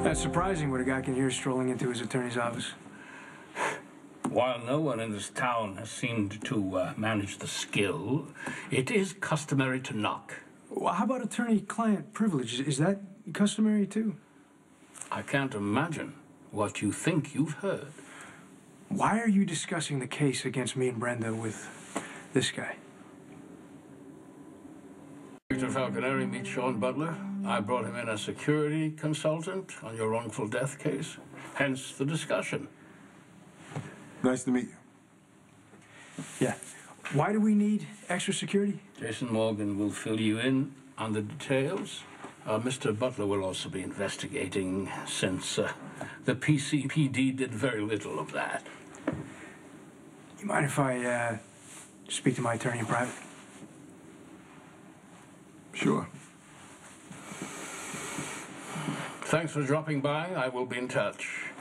That's surprising what a guy can hear strolling into his attorney's office. While no one in this town has seemed to manage the skill, it is customary to knock. Well, how about attorney-client privilege? Is that customary, too? I can't imagine what you think you've heard. Why are you discussing the case against me and Brenda with this guy? Victor Falconeri meets Sean Butler. I brought him in as security consultant on your wrongful death case. Hence the discussion. Nice to meet you. Yeah. Why do we need extra security? Jason Morgan will fill you in on the details. Mr. Butler will also be investigating, since the PCPD did very little of that. You mind if I speak to my attorney in private? Sure. Thanks for dropping by. I will be in touch.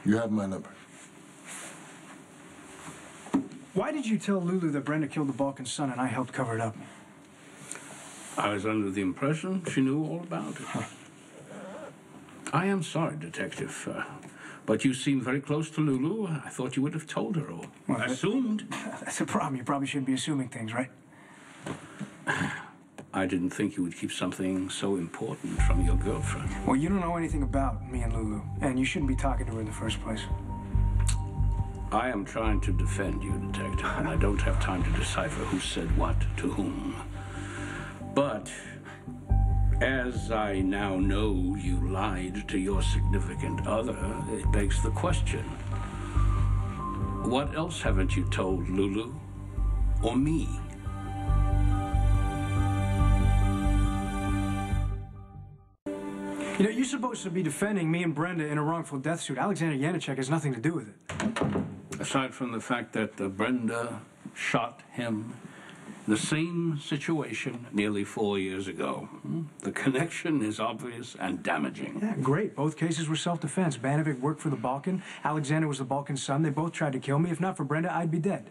You have my number. Why did you tell Lulu that Brenda killed the Balkan son and I helped cover it up? I was under the impression she knew all about it. I am sorry, Detective, but you seem very close to Lulu. I thought you would have told her, or well, assumed. That's a problem. You probably shouldn't be assuming things, right? I didn't think you would keep something so important from your girlfriend. Well, you don't know anything about me and Lulu, and you shouldn't be talking to her in the first place. I am trying to defend you, Detective, and I don't have time to decipher who said what to whom. But, as I now know you lied to your significant other, it begs the question. What else haven't you told Lulu or me? You know, you're supposed to be defending me and Brenda in a wrongful death suit. Alexander Janacek has nothing to do with it. Aside from the fact that Brenda shot him in the same situation nearly 4 years ago, the connection is obvious and damaging. Yeah, great. Both cases were self-defense. Banovic worked for the Balkan. Alexander was the Balkan's son. They both tried to kill me. If not for Brenda, I'd be dead.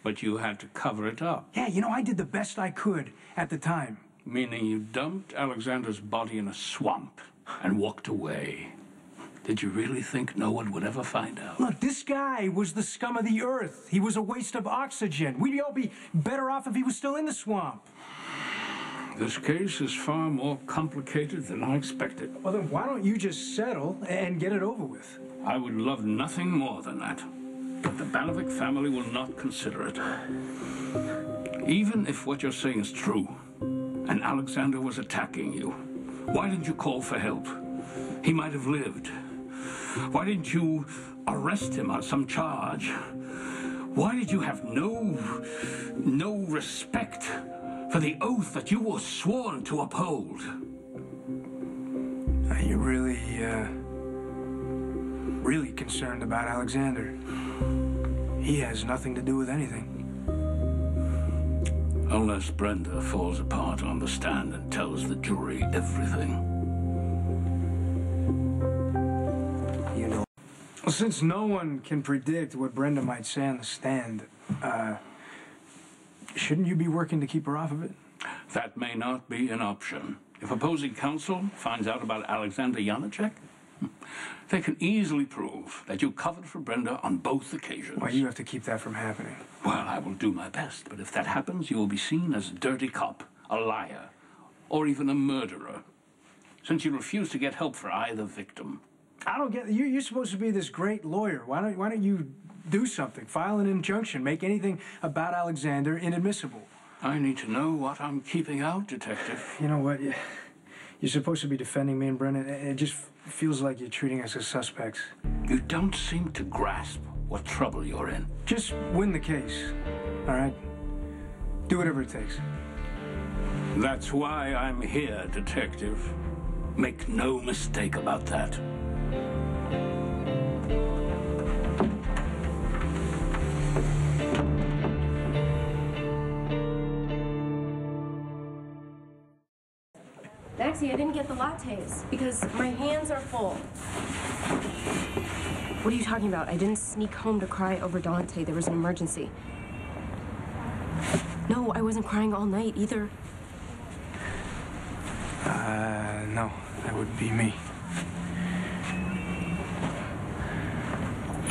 But you had to cover it up. Yeah, you know, I did the best I could at the time. Meaning you dumped Alexander's body in a swamp and walked away. Did you really think no one would ever find out? Look, this guy was the scum of the earth. He was a waste of oxygen. We'd all be better off if he was still in the swamp. This case is far more complicated than I expected. Well, then why don't you just settle and get it over with? I would love nothing more than that. But the Banovic family will not consider it. Even if what you're saying is true, and Alexander was attacking you, why didn't you call for help? He might have lived. Why didn't you arrest him on some charge? Why did you have no respect for the oath that you were sworn to uphold? Are you really concerned about Alexander? He has nothing to do with anything. Unless Brenda falls apart on the stand and tells the jury everything. You know, since no one can predict what Brenda might say on the stand, shouldn't you be working to keep her off of it? That may not be an option. If opposing counsel finds out about Alexander Janacek, they can easily prove that you covered for Brenda on both occasions. Well, you have to keep that from happening. Well, I will do my best, but if that happens, you will be seen as a dirty cop, a liar, or even a murderer, since you refuse to get help for either victim. I don't get it. You're supposed to be this great lawyer. Why don't you do something? File an injunction. Make anything about Alexander inadmissible. I need to know what I'm keeping out, Detective. You know what? You're supposed to be defending me and Brennan. It just feels like you're treating us as suspects. You don't seem to grasp what trouble you're in. Just win the case, all right? Do whatever it takes. That's why I'm here, Detective. Make no mistake about that. Maxie, I didn't get the lattes because my hands are full. What are you talking about? I didn't sneak home to cry over Dante. There was an emergency. No, I wasn't crying all night either. No, that would be me.